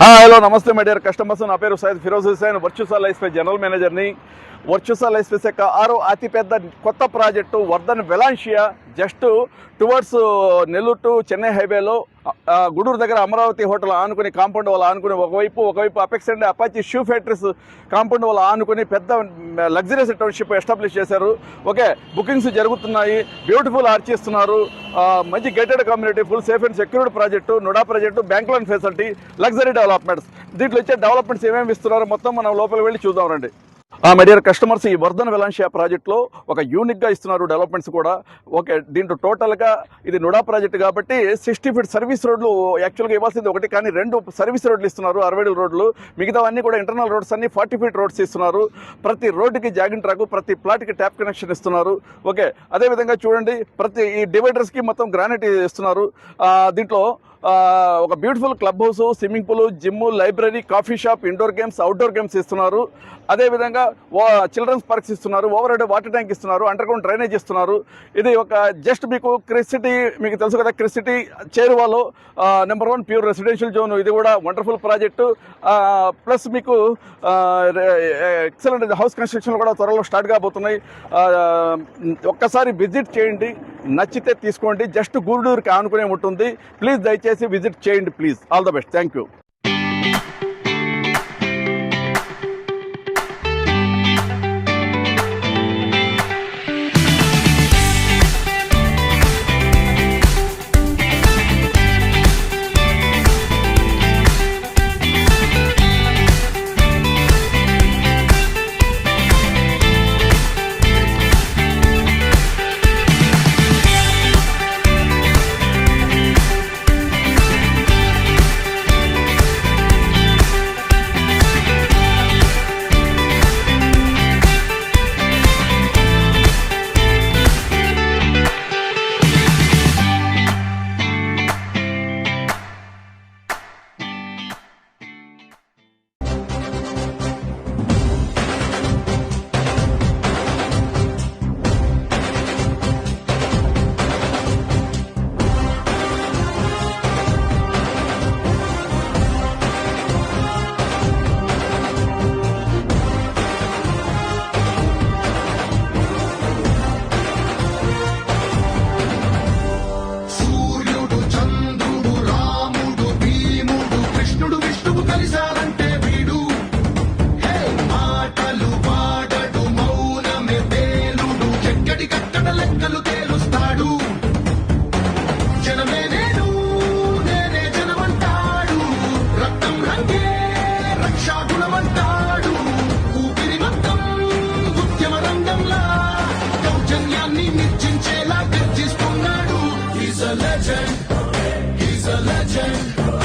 Hello నమస్తే my dear customers. నా పేరు Syed Firoz Hussain, Virtusa Life Space general మేనేజర్ని. వర్చుసా లైఫ్ స్పేస్ యొక్క అతిపెద్ద కొత్త project Vardhan Valencia just towards Nellore to Chennai హైవేలో గుడూరు దగ్గర అమరావతి హోటల్ ఆనుకుని కాంపౌండ్ వాళ్ళు ఆనుకుని ఒకవైపు apex and Apache shoe factories compound వాళ్ళు ఆనుకుని పెద్ద లగ్జరీస్ టౌన్షిప్ ఎస్టాబ్లిష్ చేశారు. ఓకే, బుకింగ్స్ జరుగుతున్నాయి, బ్యూటిఫుల్ ఆర్చ్ ఇస్తున్నారు, మంచి gated community, full safe and secured project, NUDA project, bank loan facility, luxury developments. దీంట్లో వచ్చే డెవలప్మెంట్స్ ఏమేమి ఇస్తున్నారో మొత్తం మనం లోపలికి వెళ్ళి చూద్దాం రండి. మై డియర్ కస్టమర్స్, ఈ వర్ధన్ వెలాన్షియా ప్రాజెక్ట్లో ఒక యూనిక్గా ఇస్తున్నారు డెవలప్మెంట్స్ కూడా. ఓకే, దీంట్లో టోటల్గా ఇది నుడా ప్రాజెక్ట్ కాబట్టి 60 ఫీట్ సర్వీస్ రోడ్లు యాక్చువల్గా ఇవ్వాల్సింది ఒకటి, కానీ 2 సర్వీస్ రోడ్లు ఇస్తున్నారు, 60 అడుగుల రోడ్లు. మిగతావన్నీ కూడా ఇంటర్నల్ రోడ్స్ అన్ని 40 ఫీట్ రోడ్స్ ఇస్తున్నారు. ప్రతి రోడ్డుకి జాగింగ్ ట్రాక్, ప్రతి ప్లాట్కి ట్యాప్ కనెక్షన్ ఇస్తున్నారు. ఓకే, అదేవిధంగా చూడండి, ప్రతి ఈ డివైడర్స్కి మొత్తం గ్రానైట్ ఇస్తున్నారు. దీంట్లో ఒక beautiful club house, swimming pool, gym, library, coffee shop, indoor games, outdoor games ఇస్తున్నారు. అదేవిధంగా చిల్డ్రన్స్ పార్క్స్ ఇస్తున్నారు, ఓవర్ హెడ్ వాటర్ ట్యాంక్ ఇస్తున్నారు, అండర్ గ్రౌండ్ డ్రైనేజ్ ఇస్తున్నారు. ఇది ఒక జస్ట్ మీకు క్రిసిటీ, మీకు తెలుసు కదా, క్రిసిటీ చేరువలో నెంబర్ 1 ప్యూర్ రెసిడెన్షియల్ జోన్. ఇది కూడా వండర్ఫుల్ ప్రాజెక్టు. ప్లస్ మీకు ఎక్సలెంట్ హౌస్ కన్స్ట్రక్షన్ కూడా త్వరలో స్టార్ట్ కాబోతున్నాయి. ఒక్కసారి విజిట్ చేయండి, నచ్చితే తీసుకోండి. జస్ట్ గూడూరుకి ఆనుకునే ఉంటుంది. ప్లీజ్ దయచేసి విజిట్ చేయండి please. All the best. Thank you. He's a legend.